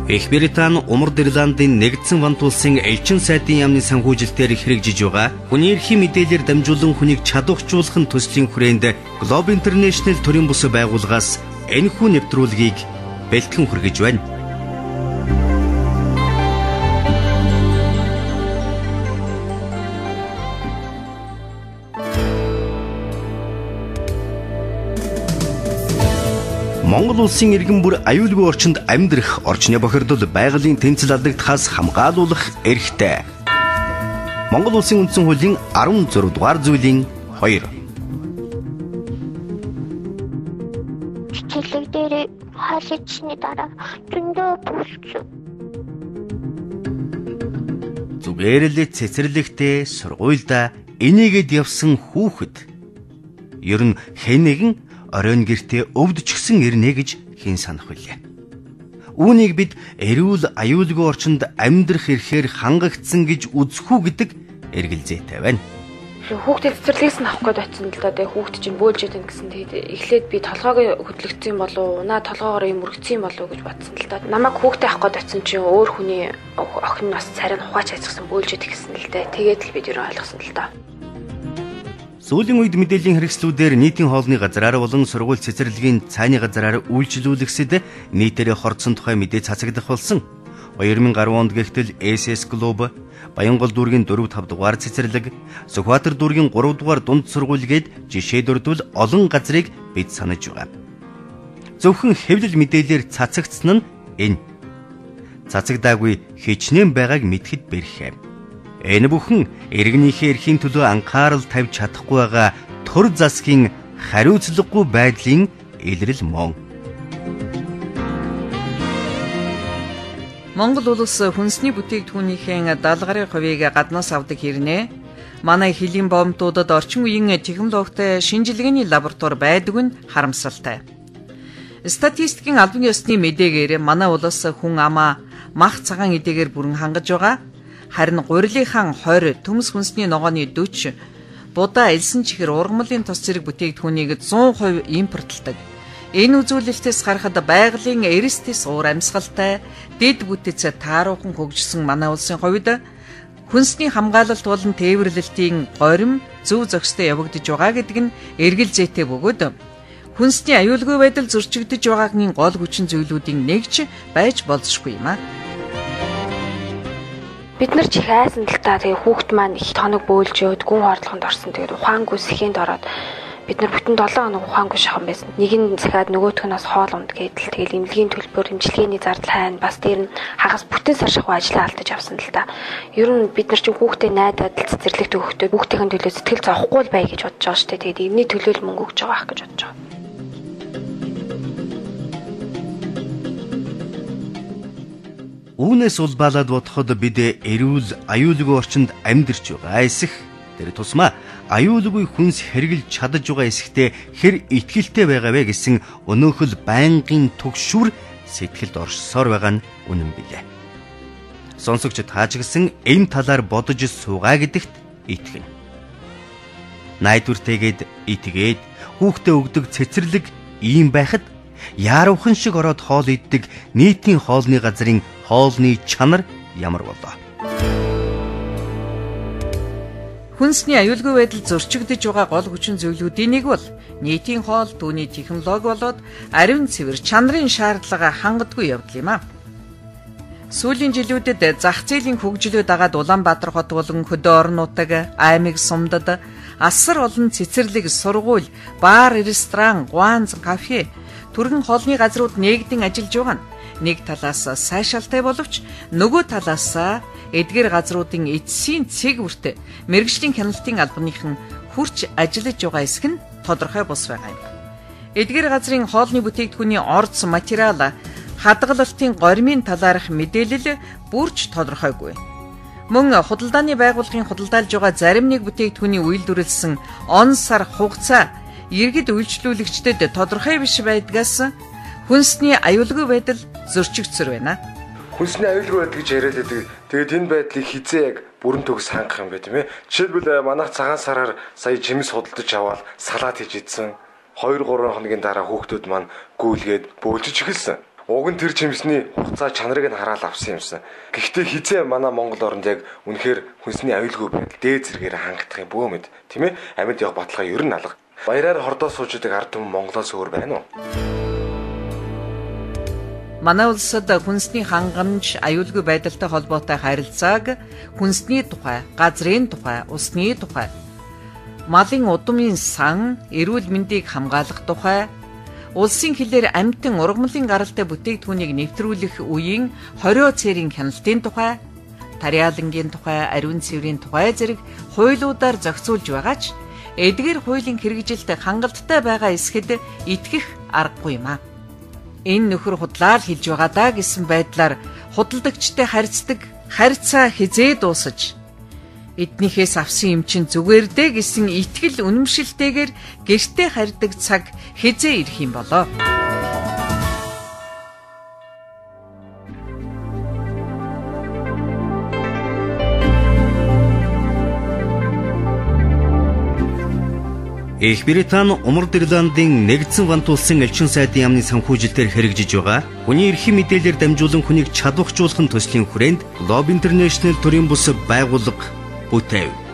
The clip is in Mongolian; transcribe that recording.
Их Британи Умард Ирландын нэгдсэн вант улсын элчин сайдын яамны санхүүжилтээр хэрэгжиж байгаа хүний эрхийн мэдээлэлээр дамжуулан хүнийг чадварчуулах төслийн хүрээнд Globe International төрийн бус байгууллагаас энэхүү нэвтрүүлгийг бэлтгэн хүргэж байна. Монгол улсын иргэн бүр аюулгүй орчинд амьдрах, орчны бохирдол байгалийн тэнцэл алдагдахаас хамгаалуулах эрхтэй. Монгол улсын үндсэн хуулийн 16 дугаар зүйлийн 2. Чиглэг дээр хаалгачны дараа зөндөө бүсч. Зүгээр л цэцэрлэгтэй сургуульда энийгэд явсан хүүхэд. Ер нь хэн нэгэн оройн гэртээ өвдөжчихсэн ирнэ гэж хэн санах вүлээ. Үүнийг бид эрүүл аюулгүй орчинд амьдрах эрхээр хангагдсан гэж үзэх үү гэдэг эргэлзээтэй байна. Хүүхдээ цэцэрлэгээс нь авах гээд очсон л да. Тэгээ хүүхд чинь бөөлж ядан гэсэн. Тэгээд эхлээд би толгойг хөдлөгдсөн болов уу? Наа толгоогоор юм өргөцсөн болов уу гэж бодсон л да. Намайг хүүхдээ авах гээд очсон чинь өөр хүний охин нь бас царай нь ухаач хайцсан бөөлж яд гэсэн л дээ. Тэгээд л бид ерөн ойлгосон л да. Сүүлийн үед мэдээллийн хэрэгслүүдээр нийтийн хоолны газраар болон сургууль цэцэрлэгийн цааны газраар үйлчлүүлэхсэд нийтээрээ хордсон тухай мэдээ цацагдах болсон. 2010 онд гэгтэл SS Globe, Баянгол дүүргийн 4-5 дугаар цэцэрлэг, Сүхбаатар дүүргийн 3 дугаар дунд сургууль гээд жишээ дурдвал олон газрыг бид санаж байгаа. Зөвхөн хэвлэл мэдээлэлээр цацагдсан нь энэ. Цацагдаагүй хичнээн байгааг мэдхэд бэрхээ. Энэ бүхэн иргэнийхээ эрхийн төлөө анхаарал тавьж чадахгүй байгаа төр засгийн хариуцлагагүй байдлын илрэл мөн. Монгол улс хүнсний бүтээгдэхүүнийхээ 70 гаруй хувийг гаднаас авдаг хэрнээ. Манай хилийн бомбтуудад орчин үеийн технологитой шинжилгээний лаборатори байдаг нь харамсалтай. Статистикийн албан ёсны мэдээгээр манай улс хүн амаа мах цагаан эдэгээр бүрэн хангаж байгаа. Харин гурилынхан 20, төмс хүнсний ногооны 40, будаа элсэн чихэр ургамлын тос зэрэг бүтээгдэхүүнийг 100% импортлдог. Энэ үзүүлэлтээс харахад байгалийн эрсдэс уур амьсгалтай дэд бүтэц тааруухан хөгжсөн манай улсын хувьд хүнсний хамгаалалт болон тээвэрлэлтийн горим зөв зохистой явагдаж байгаа гэдэг нь эргэлзээтэй бөгөөд хүнсний аюулгүй байдал зөрчигдөж байгаагийн гол хүчин зүйлүүдийн нэгж байж болзошгүй юм а. Бид нар чих айсан л та тэгээ хүүхд маань их тоног бөөлж өд гүн хорлохонд орсон. Тэгээд ухаангүй сэхэнд ороод бид нар бүтэн 7 хоног ухаангүй шахан байсан. Нэг нь захиад нөгөөх нь бас хоол унд гэдэл тэгэл эмнэлгийн төлбөр эмчилгээний зардал хайн бас дээр нь хагас бүтэн сар шахуу ажлаа алдаж авсан л та. Ер нь бид нар чинь хүүхдээ найдаад цэцэрлэгт өгөхдөө хүүхдийн төлөө сэтгэл зовхгүй л бай гэж бодож байгаа шүү дээ. Тэгээд энэний төлөө л мөнгө өгж байгаа ах гэж бодож байгаа. Үүнээс улбалаад бодоход бид эрүүл аюулгүй орчинд амьдарч байгаа эсэх тэр тусмаа аюулгүй хүнс хэрглэж чадаж байгаа эсэхтэй хэр итгэлтэй байгаа вэ гэсэн өнөөхөл байнгын түгшүүр сэтгэлд оршсоор байгаа нь үнэн билээ. Сонсогч таажигсан энэ талаар бодож суугаа гэдэгт итгэнэ. Найдвартэйгээд итгээд хүүхдээ өгдөг цэцэрлэг ийм байхад яарвхан шиг ороод хоол иддэг нийтийн хоолны газрын хоолны чанар ямар болоо. Хүнсний аюулгүй байдал зөрчигдөж байгаа гол хүчин зүйлүүдийн нэг бол нийтийн хоол түүний технологи болоод ариун цэвэр чанарын шаардлага хангадгүй явдал юм а. Сүүлийн жилүүдэд зах зээлийн хөгжлөө дагаад Улаанбаатар хот болон хөдөө орон нутаг, аймаг сумдад асар олон цэцэрлэг, сургууль, баар, ресторан, гуанз, кафе түргэн хоолны газрууд нээгдэн ажиллаж байгаа нь нэг талаас сайшаалтай боловч нөгөө талаас эдгээр газруудын эцсийн цэгвэрт мэргэжлийн хяналтын албаныхан хүрч ажиллаж байгаа эсэх нь тодорхой бус байгаа юм. Эдгээр газрын хоолны бүтээгдэхүүний орц материал хадгалалтын горимын талаарх мэдээлэл бүрч тодорхойгүй. Мөн худалдааны байгууллагын худалдаалж байгаа зарим нэг бүтээгдэхүүний үйлдвэрлэсэн он сар хугацаа иргэд үйлчлүүлэгчдэд тодорхой биш байдгаас хүнсний аюулгүй байдал зөрчигдсөр байна. Хүнсний аюулгүй байдал гэж яриад байдаг. Тэгээд энэ байдлыг хизээ яг бүрэн төгс хангах юм бэ тийм ээ. Жишээлбэл манайх цагаан сараар сая жимс худалдаж аваад салат хийж идсэн. 2-3 хоногийн дараа хүүхдүүд маань гүйлгээд бөөлжиж эхэлсэн. Уг нь тэр жимсний хугацаа чанарыг нь хараад авсан юмсан. Гэхдээ хизээ манай Монгол оронд яг үнэхээр хүнсний аюулгүй байдал дээд зэргээр хангах юм бөө мэд. Тийм ээ? Амьд явах баталгаа ер нь алга. Баяраар хордоо суудаг ард түмэн Монголоос өөр байна уу? Манай улсад хүнсний хангамж, аюулгүй байдалтай холбоотой харилцааг хүнсний тухай, газрын тухай, усны тухай, малын удмын сан, эрүүл мэндийг хамгаалах тухай, улсын хилээр амьтан ургамлын гаралтай бүтээгдэхүүнийг нэвтрүүлэх үеийн хорио цэрийн хяналтын тухай, тариалангийн тухай, ариун цэврийн тухай зэрэг хуулиудаар зохицуулж байгаа ч эдгээр хуулийн хэрэгжилт хангалттай байгаа эсэхэд итгэх аргагүй юм а. Энэ нөхөр худлаа л хэлж байгаа даа гэсэн байдлаар худалдагчтай харьцдаг харьцаа хизээ дуусаж эднийхээс авсан юм чинь зүгээр дээ гэсэн итгэл үнэмшилтэйгээр гэртээ харьдаг цаг хизээ ирэх юм болоо. Их Британи Умард Ирландын нэгдсэн вант улсын элчин сайдын яамны санхүүжилтээр хэрэгжиж байгаа хүний эрхийн мэдээлэлээр дамжуулан хүнийг чадвархжуулахын төслийн хүрээнд Globe International төрийн бус байгууллага бүтээв.